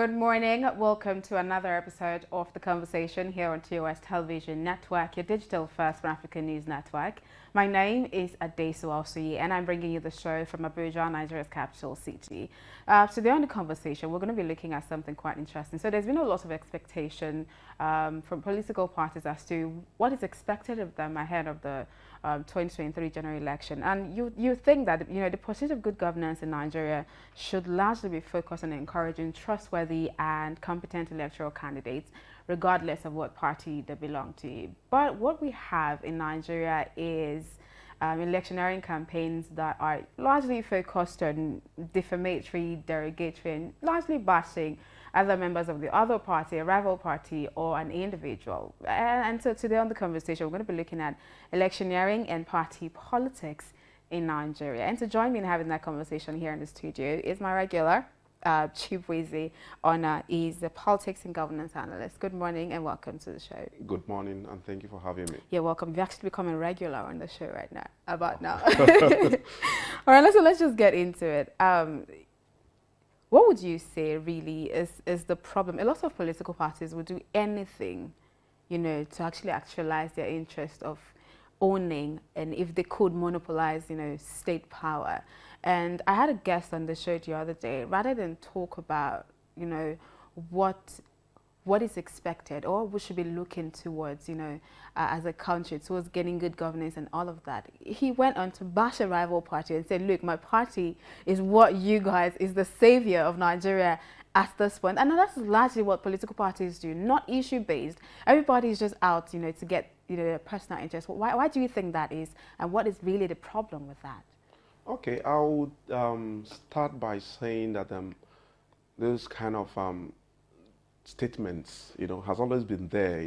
Good morning. Welcome to another episode of The Conversation here on TOS TV Network, your digital first Pan-African news network. My name is Adesu Alsuyi, and I'm bringing you the show from Abuja, Nigeria's capital city. Today on The Conversation, we're going to be looking at something quite interesting. So there's been a lot of expectation from political parties as to what is expected of them ahead of the 2023 general election. And you think that, the pursuit of good governance in Nigeria should largely be focused on encouraging trustworthy and competent electoral candidates, regardless of what party they belong to. But what we have in Nigeria is electioneering campaigns that are largely focused on defamatory, derogatory, and largely bashing other members of the other party, a rival party, or an individual. And so today on The Conversation, we're going to be looking at electioneering and party politics in Nigeria. And to join me in having that conversation here in the studio is my regular, Chief Weze Honor. He's a politics and governance analyst. Good morning and welcome to the show. Good morning and thank you for having me. You're welcome. You're actually becoming regular on the show right now. Now. All right, let's just get into it. What would you say really is the problem? A lot of political parties would do anything, to actually actualize their interest of owning, and if they could monopolize, state power. And I had a guest on the show the other day, rather than talk about, what is expected or we should be looking towards, as a country, towards getting good governance and all of that. He went on to bash a rival party and said, look, my party is what you guys, is the savior of Nigeria at this point. And that's largely what political parties do, not issue-based. Everybody is just out, to get, personal interest. Why do you think that is? And what is really the problem with that? Okay, I would start by saying that those kind of statements, has always been there.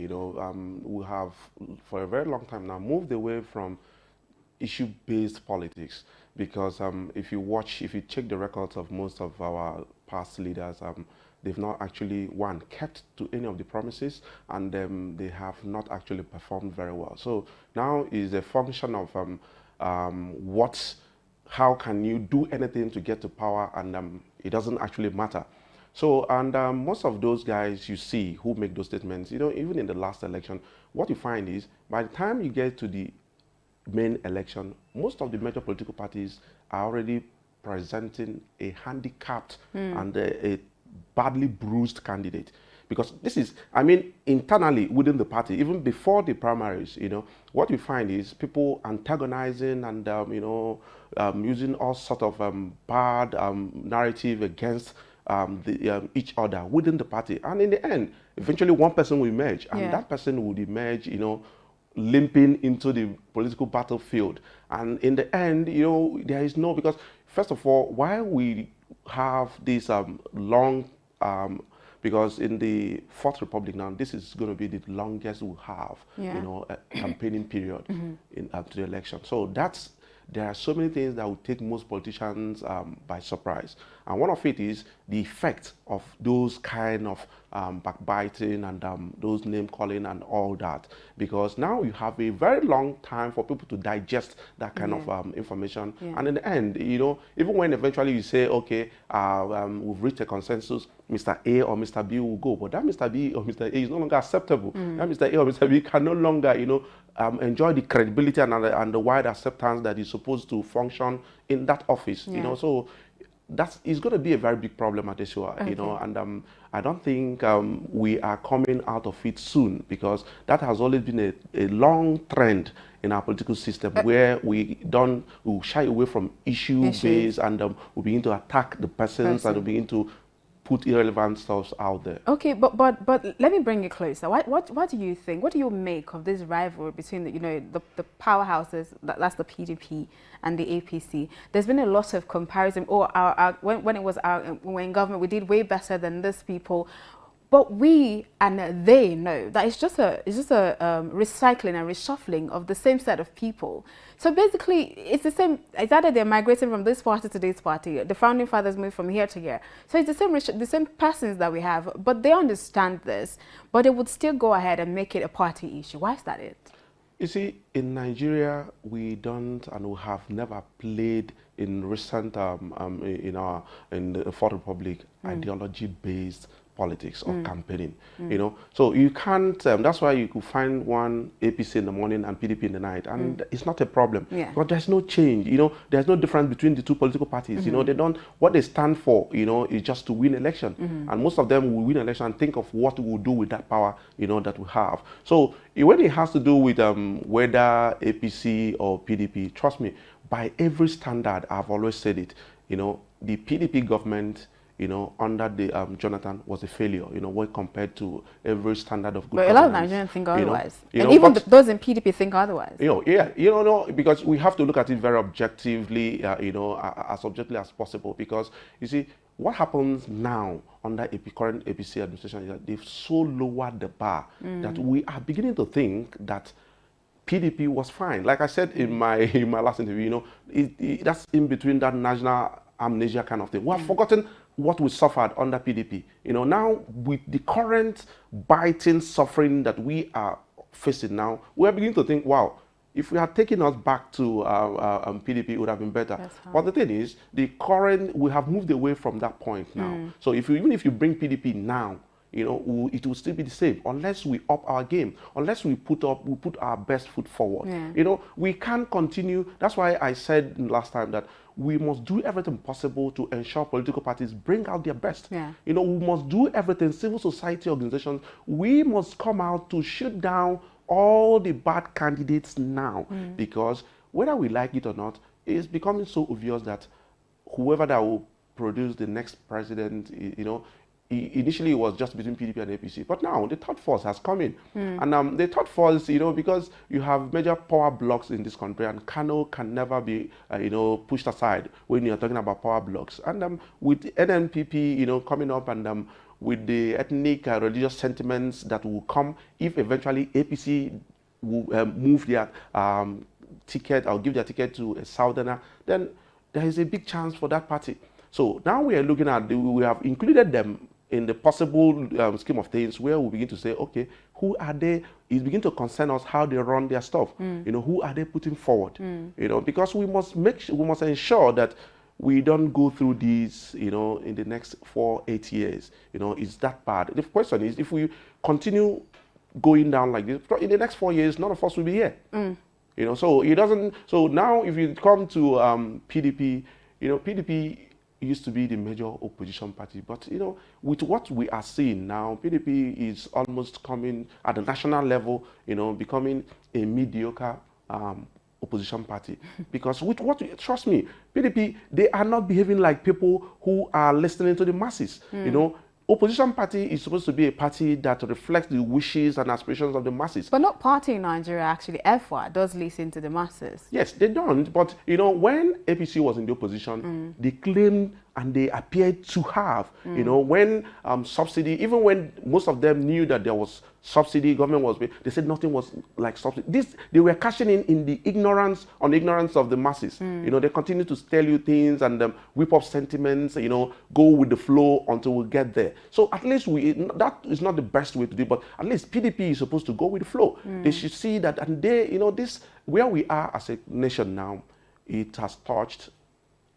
We have, for a very long time now, moved away from issue-based politics because if you check the records of most of our past leaders, they've not actually, one, kept to any of the promises, and they have not actually performed very well. So now is a function of how can you do anything to get to power, and it doesn't actually matter. So, and most of those guys you see who make those statements, even in the last election, what you find is by the time you get to the main election, most of the major political parties are already presenting a handicapped and a badly bruised candidate. Because this is, internally within the party, even before the primaries, what you find is people antagonizing and, using all sort of bad narrative against each other within the party. And in the end, eventually one person will emerge, and that person would emerge, limping into the political battlefield. And in the end, there is no, because first of all, while we have this long, because in the Fourth Republic now, this is going to be the longest we'll have, a campaigning period to the election. So there are so many things that will take most politicians by surprise. And one of it is the effect of those kind of backbiting and those name calling and all that. Because now you have a very long time for people to digest that kind of information. And in the end, even when eventually you say, okay, we've reached a consensus, Mr. A or Mr. B will go, but that Mr. B or Mr. A is no longer acceptable. That Mr. A or Mr. B can no longer, enjoy the credibility and the wide acceptance that is supposed to function in that office. So it's going to be a very big problem at this show, and I don't think we are coming out of it soon, because that has always been a long trend in our political system where we shy away from issue-based and we begin to attack the persons and we begin to put irrelevant stuff out there. Okay, but let me bring it closer. What do you think? What do you make of this rivalry between the powerhouses, that's the PDP and the APC? There's been a lot of comparison. When it was when in government, we did way better than these people. But we and they know that it's just a recycling and reshuffling of the same set of people. So basically, it's the same. It's either they're migrating from this party to this party. The founding fathers moved from here to here. So it's the same persons that we have. But they understand this. But they would still go ahead and make it a party issue. Why is that it? You see, in Nigeria, we don't and we have never played in recent in the Fourth Republic ideology-based politics or campaigning, you know. So you can't, that's why you could find one APC in the morning and PDP in the night, and it's not a problem. But there's no change, you know, there's no difference between the two political parties, you know, they don't, what they stand for, you know, is just to win election. And most of them will win election and think of what we'll do with that power, you know, that we have. So when it has to do with whether APC or PDP, trust me, by every standard, I've always said it, you know, the PDP government, you know, under the Jonathan was a failure, you know, when compared to every standard of good governance. But a lot of Nigerians think otherwise. You know, and even those in PDP think otherwise. You know, yeah, you know, no, because we have to look at it very objectively, you know, as objectively as possible. Because, you see, what happens now under current APC administration is that they've so lowered the bar that we are beginning to think that PDP was fine. Like I said in my last interview, you know, that's in between that national amnesia kind of thing. We have forgotten what we suffered under PDP. You know, now with the current biting suffering that we are facing now, we are beginning to think, wow, if we had taken us back to PDP, it would have been better. But the thing is, we have moved away from that point now. So even if you bring PDP now, you know, it will still be the same unless we up our game, unless we put our best foot forward. You know, we can't continue. That's why I said last time that we must do everything possible to ensure political parties bring out their best. You know, we must do everything. Civil society organizations, we must come out to shoot down all the bad candidates now, because whether we like it or not, it's becoming so obvious that whoever that will produce the next president, you know, initially it was just between PDP and APC, but now the third force has come in. And the third force, you know, because you have major power blocks in this country, and Kano can never be, you know, pushed aside when you're talking about power blocks. And with NNPP, you know, coming up, and with the ethnic religious sentiments that will come if eventually APC will move their ticket or give their ticket to a southerner, then there is a big chance for that party. So now we are looking at, we have included them in the possible scheme of things, where we begin to say, okay, who are they? It begin to concern us how they run their stuff. You know, who are they putting forward? You know, because we must ensure that we don't go through these, you know, in the next 4-8 years. You know, it's that bad. The question is, if we continue going down like this, in the next 4 years, none of us will be here. You know, so it doesn't. So now, if you come to PDP, you know, PDP used to be the major opposition party, but you know, with what we are seeing now, PDP is almost coming at the national level, you know, becoming a mediocre opposition party. Because with trust me, PDP, they are not behaving like people who are listening to the masses. You know, opposition party is supposed to be a party that reflects the wishes and aspirations of the masses. But not party in Nigeria, actually. EFWA does listen to the masses. Yes, they don't. But, you know, when APC was in the opposition, they claimed and they appeared to have, you know, when subsidy, even when most of them knew that there was subsidy, government was, they said nothing was like subsidy. They were cashing in the ignorance of the masses. You know, they continue to tell you things and whip up sentiments, you know, go with the flow until we get there. So at least that is not the best way to do it, but at least PDP is supposed to go with the flow. They should see that, and they, you know, this, where we are as a nation now, it has touched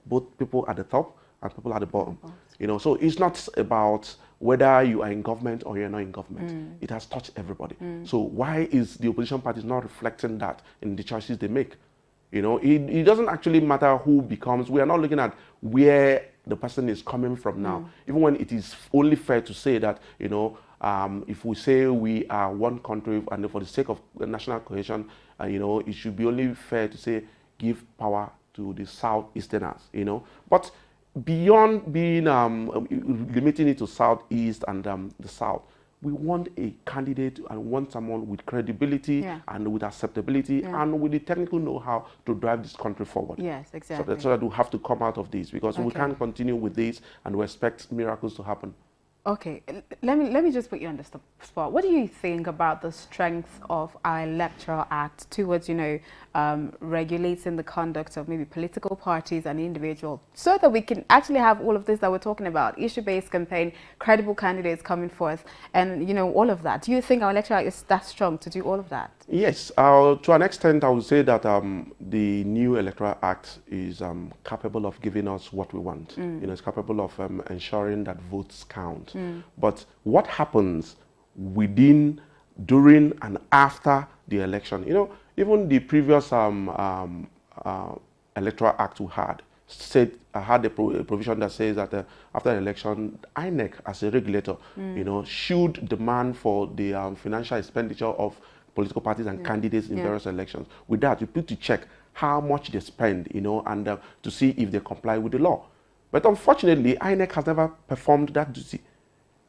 both people at the top and people at the bottom. You know, so it's not about whether you are in government or you're not in government. It has touched everybody. So why is the opposition parties not reflecting that in the choices they make? You know, it doesn't actually matter who becomes. We are not looking at where the person is coming from now. Even when it is only fair to say that, you know, if we say we are one country and for the sake of national cohesion, you know, it should be only fair to say give power to the Southeasterners, you know. But beyond being limiting it to Southeast and the South, we want a candidate and want someone with credibility and with acceptability and with the technical know-how to drive this country forward. Yes, exactly. So that we have to come out of this, because we can't continue with this and we expect miracles to happen. Okay, let me just put you on the spot. What do you think about the strength of our Electoral Act towards, you know, regulating the conduct of maybe political parties and individuals, so that we can actually have all of this that we're talking about, issue-based campaign, credible candidates coming forth, and, you know, all of that? Do you think our Electoral Act is that strong to do all of that? Yes, to an extent, I would say that the new Electoral Act is capable of giving us what we want. You know, it's capable of ensuring that votes count. elections. But what happens within, during, and after the election? You know, even the previous Electoral Act we had said had a provision that says that after the election, INEC as a regulator, you know, should demand for the financial expenditure of political parties and candidates in various elections. With that, you put to check how much they spend, you know, and to see if they comply with the law. But unfortunately, INEC has never performed that duty.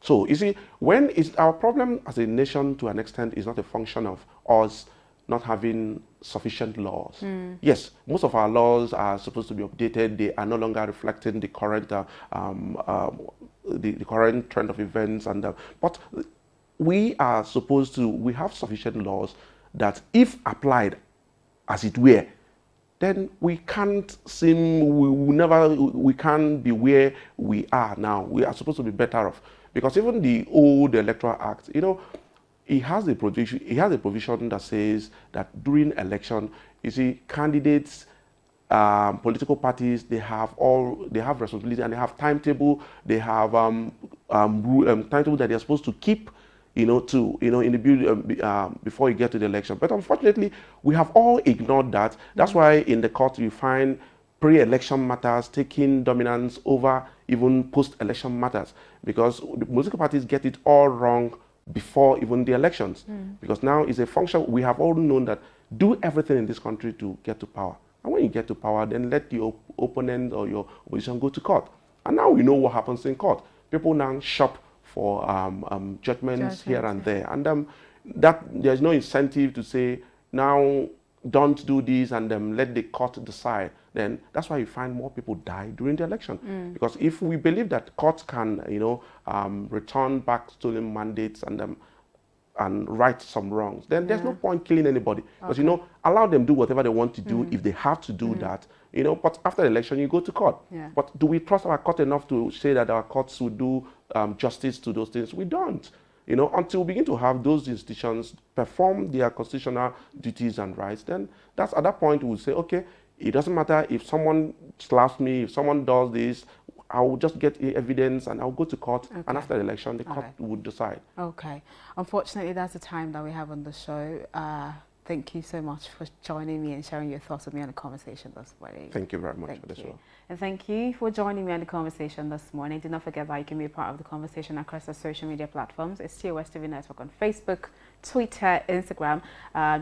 So you see, when is our problem as a nation to an extent is not a function of us not having sufficient laws. Yes, most of our laws are supposed to be updated. They are no longer reflecting the current the current trend of events, and but we are supposed to. We have sufficient laws that, if applied as it were, then we can't we can't be where we are now. We are supposed to be better off, because even the old Electoral Act, you know, it has a provision that says that during election, you see, candidates, political parties, they have responsibility, and they have timetable. They have timetable that they're supposed to keep, you know, in the build before you get to the election. But unfortunately, we have all ignored that. That's why in the court you find pre-election matters taking dominance over even post-election matters, because the political parties get it all wrong before even the elections. Because now it's a function, we have all known that do everything in this country to get to power. And when you get to power, then let the opponent or your opposition go to court. And now we know what happens in court. People now shop for judgments here and there. And that there's no incentive to say, now don't do this and let the court decide. Then that's why you find more people die during the election. Because if we believe that courts can, you know, return back stolen mandates and right some wrongs, then there's no point killing anybody. Because, you know, allow them do whatever they want to do if they have to do that, you know, but after the election, you go to court. But do we trust our court enough to say that our courts will do justice to those things? We don't. You know, until we begin to have those institutions perform their constitutional duties and rights, then that's at that point we'll say, okay, it doesn't matter if someone slaps me, if someone does this, I will just get evidence and I'll go to court. And after the election, the court would decide. Okay. Unfortunately, that's the time that we have on the show. Thank you so much for joining me and sharing your thoughts with me on the conversation this morning. Thank you very much for this one. And thank you for joining me on the conversation this morning. Do not forget that you can be a part of the conversation across the social media platforms. It's TOS TV Network on Facebook, Twitter, Instagram.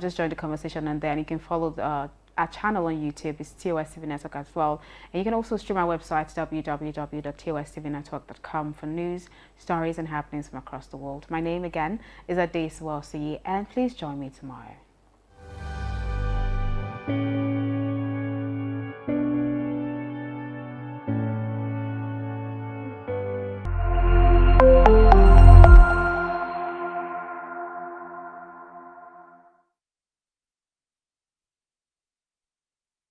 Just join the conversation, and then you can follow our channel on YouTube. It's TOS TV Network as well. And you can also stream our website, www.tostvnetwork.com, for news, stories, and happenings from across the world. My name again is Adesuwa Osuyi, and please join me tomorrow.